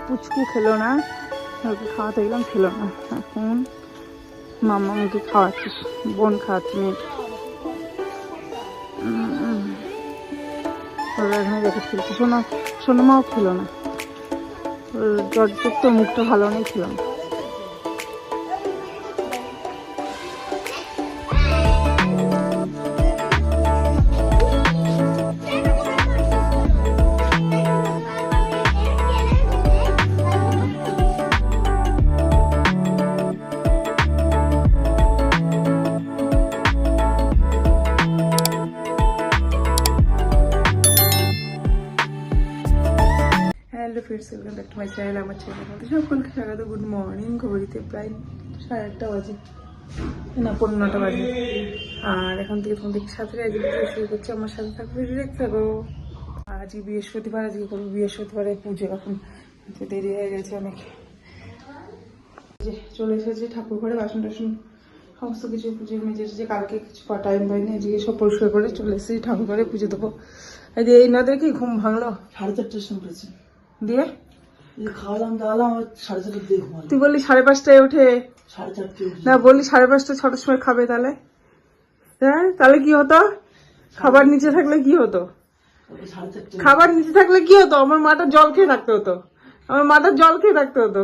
পুচকু খেলো না, ওকে খাওয়াতে গেলাম, খেলো না। এখন মামা আমাকে খাওয়াচ্ছে, বোন খাওয়াচ্ছে মেয়েকে। ওরা এখানে রেখে খেলছে। সোনামাও খেলো না, ওর জ্বর তো মুখটা ভালো নেই, খেলো না। Hello friends, welcome back to my channel. আমার চ্যানেলের মধ্যে সকলকে স্বাগত। Good morning. ঘড়িতে প্রায় 8:30 বাজে, না 9:15 বাজে। আর এখন থেকে তোমাদের সাথে আজকে ভিডিও শুরু করছি। আমার সাথে থাকবে, দেখতে থাকো। আজকে বৃহস্পতিবার, আজকে করবো বৃহস্পতিবারে পুজো। এখন দেরি হয়ে গেছে অনেক। চলে এসেছি ঠাকুর ঘরে, বাসন টাসন সমস্ত কিছু পুজো মেজে এসেছে। কালকে কিছু টাইম পাইনি, আজকে সব পরিষ্কার করে চলে এসেছি ঠাকুর ঘরে পুজো দেবো। এই যে এনাদের কি ঘুম ভাঙলো? 4:30টার সময় পেয়েছি দিয়ে খাওয়ালাম দাওয়ালাম, আমার 4:30টার দিকে ঘুমালাম। তুই বললি 5:30টায় ওঠে, 4:30 না বললি 5:30 6টার সময় খাবে। তাহলে হ্যাঁ, তাহলে কি হতো? খাবার নিচে থাকলে কি হতো? 4:30 খাবার নিচে থাকলে কি হতো? আমার মাটা জল খেয়ে থাকতে হতো, আমার মাটা জল খেয়ে থাকতে হতো,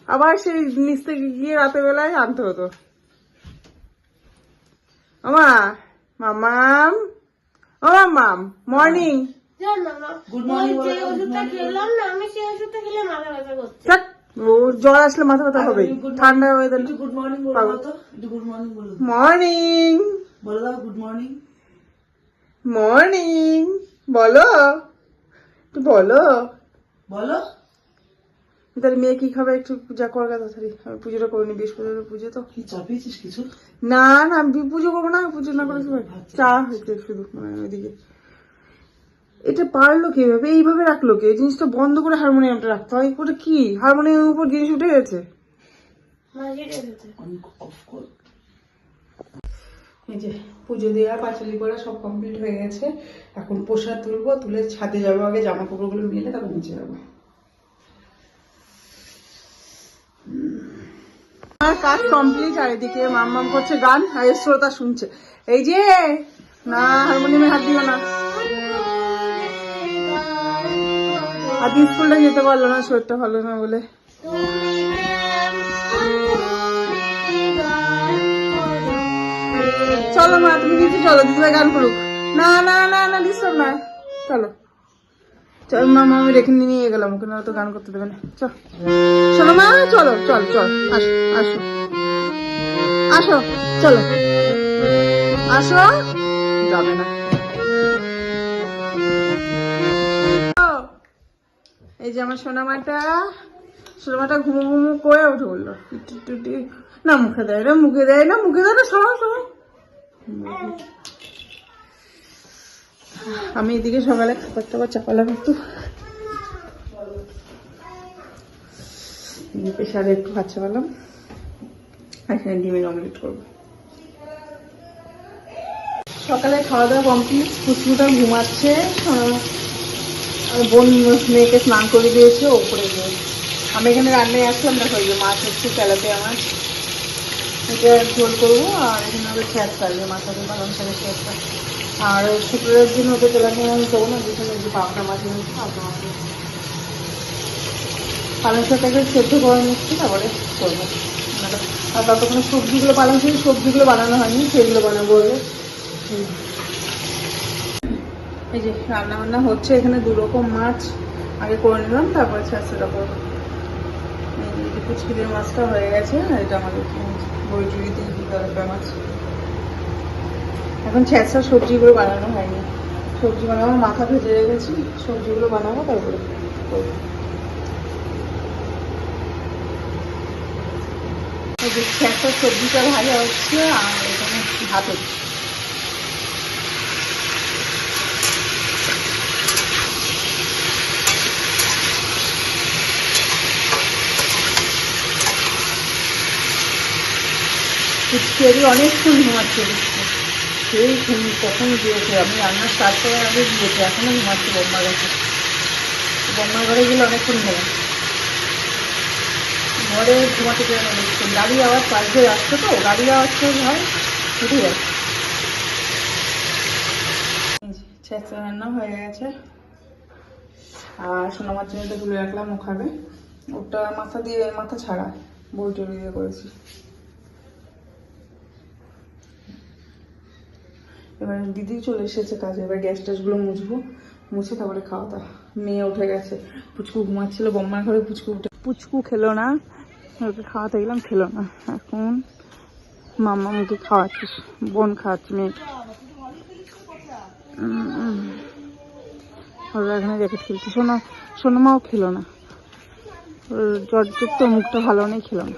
আবার সেই নিচ থেকে গিয়ে রাতের বেলায় আনতে হতো। মামাম, ও মামাম, মর্নিং। Good morning. ও জ্বর আসলে মাথা ব্যথা হবে, ঠান্ডা ওয়েদার। গুড মর্নিং বলো তো, একটু গুড মর্নিং বলো। মর্নিং বলে দাও গুড মর্নিং। মর্নিং বলো, একটু বলো। বলো তাহলে মেয়ে কি খাবে? একটু পূজা করবে তাড়াতাড়ি। আমি পুজোটা করে নি, বৃহস্পতিবার পুজো তো। কি চাপিয়েছিস কিছু? না না, আমি পুজো করবো না, পুজো না করে কি হবে? চা হয়েছে শুধু, মানে ওইদিকে। এটা পারলো কিভাবে? এইভাবে রাখলো কে? এই জিনিসটা বন্ধ করে হারমোনিয়ামটা রাখতে হয়। ওটা কি হারমোনিয়ামের উপর জিনিস উঠে গেছে? এই যে পুজো দেওয়া, পাঁচালি করা সব কমপ্লিট হয়ে গেছে। এখন প্রসাদ তুলবো, তুলে ছাদে যাবো। আগে জামা কাপড়গুলো নিয়ে তারপর নিচে যাবো। আমার কাজ কমপ্লিট। আর এদিকে মাম্মাম করছে গান, আর শ্রোতা শুনছে। এই যে না, হারমোনিয়ামে হাত দিও না। আজ স্কুলটা যেতে পারলো না, শরীরটা ভালো না বলে। চলো মা, তুমি নিচে চলো, দিদিভাই গান করুক। না না না না, ডিস্টার্ব না। চলো চল মামা, আমি রেখে নিয়ে গেলাম ওকে, না তো গান করতে দেবে না। চল শোনো মা, চলো চল চল, আসো আসো আসো, চলো আসো। যাবে না। এই যে আমার সোনামাটা, সোনামাটা ঘুমো ঘুমো করে উঠে বললো। না মুখে দেয় না, মুখে দেয় না, মুখে দেয় না, সবাই সবাই। আমি এদিকে সকালে খাবার টাবার চাপালাম একটু, প্রেশারে একটু ভাত চাপালাম। এখানে ডিমের অমলেট করবো। সকালে খাওয়া দাওয়া কমপ্লিট। পুচকুটা ঘুমাচ্ছে, বোন মেয়েকে স্নান করে দিয়েছে ওপরে গিয়ে। আমি এখানে রান্নায় আসলাম। দেখো এই যে মাছ হচ্ছে, তেলাপিয়া মাছ, এটা ঝোল করবো। আর এখানে হবে খ্যাত থাকবে, মাথাতে পালং শাকের খ্যাতটা। আর শুক্রবারের দিন ওদের তেলাপিয়া মাছ দেবো না, যেখানে যে পাবদা মাছ এনেছি, পাবদা মাছ পালং শাকটাকে সেদ্ধ করে নিচ্ছি, তারপরে করবো। আর ততক্ষণে সবজিগুলো, পালং শাকের সবজিগুলো বানানো হয়নি, সেগুলো বানাবো। এই যে রান্না বান্না হচ্ছে, এখানে 2 রকম মাছ আগে করে নিলাম, তারপরে ছ্যাঁচড়া করবো। এই পুচকিদের মাছটা হয়ে গেছে, আর এটা আমাদের বড়ি টুড়ি দিয়ে তেলাপিয়া মাছ। এখন ছ্যাঁচড়া সবজিগুলো বানানো হয়নি, সবজি বানাবো, মাথা ভেজে রেখেছি, সবজিগুলো বানাবো তারপরে করবো। এই যে ছ্যাঁচড়া সবজিটা ভাজা হচ্ছে, আর এখানে ভাত হচ্ছে। পুচকি অনেকক্ষণ ঘুমাচ্ছে, সেই কখন গিয়েছে, আমি রান্না স্টার্ট করার আগে গিয়েছে, এখনো ঘুমাচ্ছে। বম্মার কাছে, বম্মার ঘরে গেলে অনেকক্ষণ ঘুমাচ্ছে। আমাদের ঘুমাতে পেরে না দেখছেন, গাড়ি আওয়াজ পাশ দিয়ে যাচ্ছে তো, গাড়ি আওয়াজ তো হয় উঠে যাচ্ছে। ছেঁচা রান্না হয়ে গেছে, আর সোনামার জন্য তো তুলে রাখলাম, ও খাবে। ওটা মাথা দিয়ে, মাথা ছাড়া বই টলি দিয়ে করেছি। এবার দিদি চলে এসেছে কাজে, এবার গ্যাস ট্যাসগুলো মুছবো, মুছে তারপরে খাওয়া দাওয়া। মেয়ে উঠে গেছে, পুচকু ঘুমাচ্ছিল বম্মার ঘরে, পুচকু খেলো না, ওকে খাওয়াতে গেলাম, খেলো না। এখন মাম্মা মুখে খাওয়াচ্ছি, বোন খাওয়াচ্ছে মেয়েকে। ওরা এখানে রেখে খেলছে, সোনামাও খেলো না, ওর জ্বর তো, মুখটা ভালো নেই, খেলো না।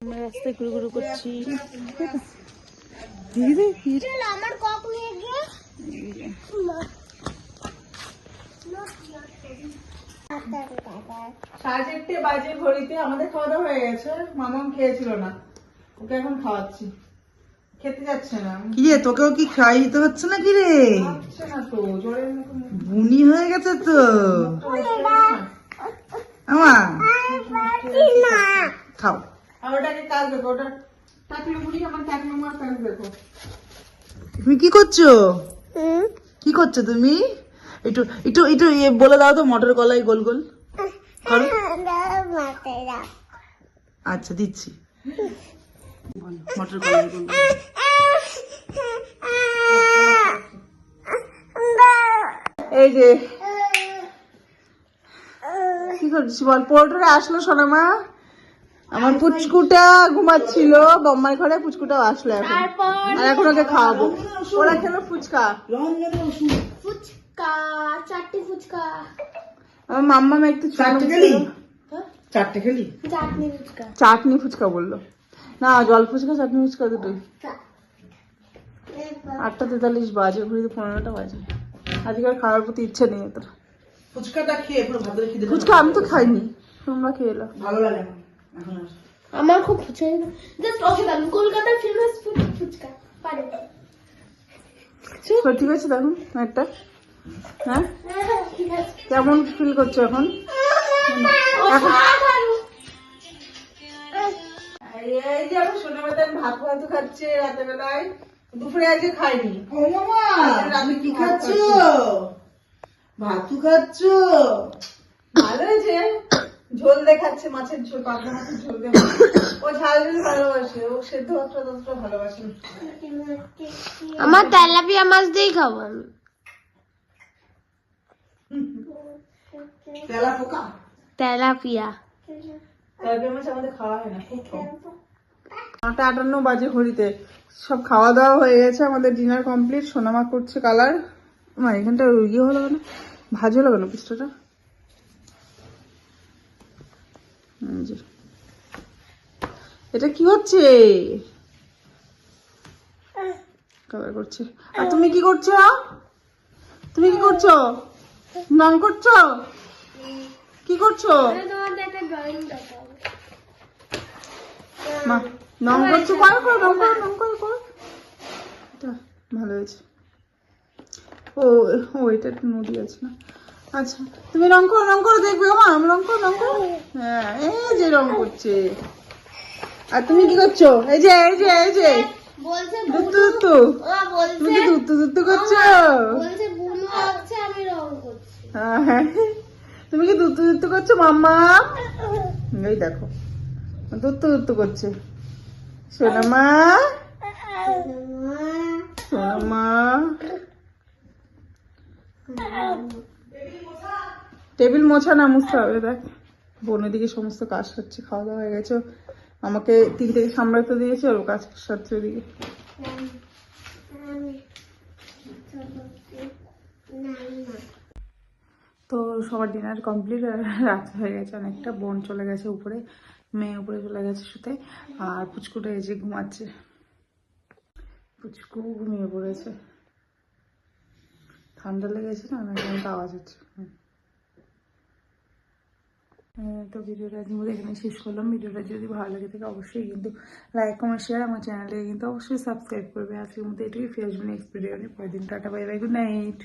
আমরা রাস্তায় ঘুরু ঘুরু করছি। আমার কক নিয়ে গিয়ে 4:30 বাজে ঘড়িতে, আমাদের খাওয়া দাওয়া হয়ে গেছে, মামাম খেয়েছিল না, ওকে এখন খাওয়াচ্ছি, খেতে যাচ্ছে না। কি রে, তোকেও কি খাই দিতে হচ্ছে না কি রে? খাচ্ছে না তো, জ্বরের মতো বুনি হয়ে গেছে তো আমার। খাও। আর ওটাকে কাজ দেখো, ওটা টাকলু বুড়ি, আমার টাকলু মার কাজ দেখো। তুমি কি করছো? কি করছো তুমি? একটু একটু একটু বলে দাও তো, মটর কলাই গোল গোল করো। আচ্ছা দিচ্ছি, বলো মটর কলাই গোল গোল। এই যে কি করছিস বল, পোল্ট্রে আসলো সোনামা, আমার পুচকুটা ঘুমাচ্ছিল বম্মার ঘরে, পুচকুটাও আসলো এখন, আর এখন ওকে খাওয়াবো। ওরা খেলো ফুচকা, ফুচকা, চারটি ফুচকা, আমার মাম্মা একটু চারটে খেলি? চারটে খেলি? চাটনি ফুচকা। চাটনি ফুচকা বললো না, জল ফুচকা চাটনি ফুচকা দুটোই। 8:43 বাজে, ঘুরিতে 15টা বাজে। আজকে আর খাওয়ার প্রতি ইচ্ছে নেই তোর। ফুচকাটা খেয়ে পুরো ভাতের খিদে। ফুচকা আমি তো খাইনি, তোমরা খেয়ে এলো। ভালো লাগে না এখন আর। আমার খুব ফুচকা জাস্ট অসাধারণ, কলকাতার ফেমাস ফুচকা পারে। ঠিক আছে দেখুন একটা, হ্যাঁ ঠিক আছে। কেমন ফিল করছো এখন? এই যে আমার সোনা বেতন ভাত ভাত খাচ্ছে রাতে বেলায়, দুপুরে আজকে খাইনি। ও মামা, তুমি কি খাচ্ছো? ভাতু খাচ্ছো? ভালো হয়েছে, ঝোল দেখাচ্ছে, মাছের ঝোল, পাতলা মাছের ঝোল দেখাচ্ছে। ও ঝাল ঝাল ভালোবাসে, ও সেদ্ধ ভাতটা ততটা ভালোবাসে না। আমার তেলাপিয়া মাছ দিয়েই খাবো আমি। তেলা পোকা? তেলাপিয়া তেলাপিয়া মাছ আমাদের খাওয়া হয় না, খুব কম। 8:58 বাজে ঘড়িতে, সব খাওয়া দাওয়া হয়ে গেছে, আমাদের ডিনার কমপ্লিট। সোনামা করছে কালার। আমার এখানটা ইয়ে হলো কেন, ভাজ হলো কেন পিসটা? এটা কি হচ্ছে? কালার করছে। আর তুমি কি করছো? তুমি কি করছো? রং করছো? কি করছো? তোমাদের একটা ড্রয়িং দেখাবো। মা রং করছো, করো করো, রং করো, রং করো, করো। এটা ভালো হয়েছে। ও ও এটা একটু নদী আছে না। আচ্ছা তুমি রং করো দেখবে মা, আমি রং করো। হ্যাঁ এই যে রং করছে। আর তুমি কি করছো? এই যে বলছে দুত্তু তুমি কি দুত্তু করছো? বলছে বুনু আঁকছে, আমি রং করছি। হ্যাঁ তুমি কি দুত্তু করছো মাম্মা? এই দেখো দুত্তু করছে সোনামা, সোনামা। টেবিল মোছা না, মুছতে হবে। দেখ বোনের দিকে সমস্ত কাজ হচ্ছে, খাওয়া দাওয়া হয়ে গেছে, আমাকে দিক থেকে সামলাতে দিয়েছে, ওর কাজ সারছে ওদিকে। তো সবার ডিনার কমপ্লিট, রাত হয়ে গেছে অনেকটা, বোন চলে গেছে উপরে, মেয়ে উপরে চলে গেছে শুতে, আর পুচকুটা এই যে ঘুমাচ্ছে, পুচকু ঘুমিয়ে পড়েছে। ঠান্ডা লেগেছে না, অনেক আওয়াজ হচ্ছে। তো ভিডিওটা আজকের মধ্যে এখানে শেষ করলাম। ভিডিওটা যদি ভালো লাগে থাকে অবশ্যই কিন্তু লাইক কমেন্ট শেয়ার, আমার চ্যানেলটাকে কিন্তু অবশ্যই সাবস্ক্রাইব করবে। আজকের মধ্যে এটুকুই, ফিরে আসবেন নেক্সট ভিডিও নিয়ে পরের দিন। Tata bye bye, good night.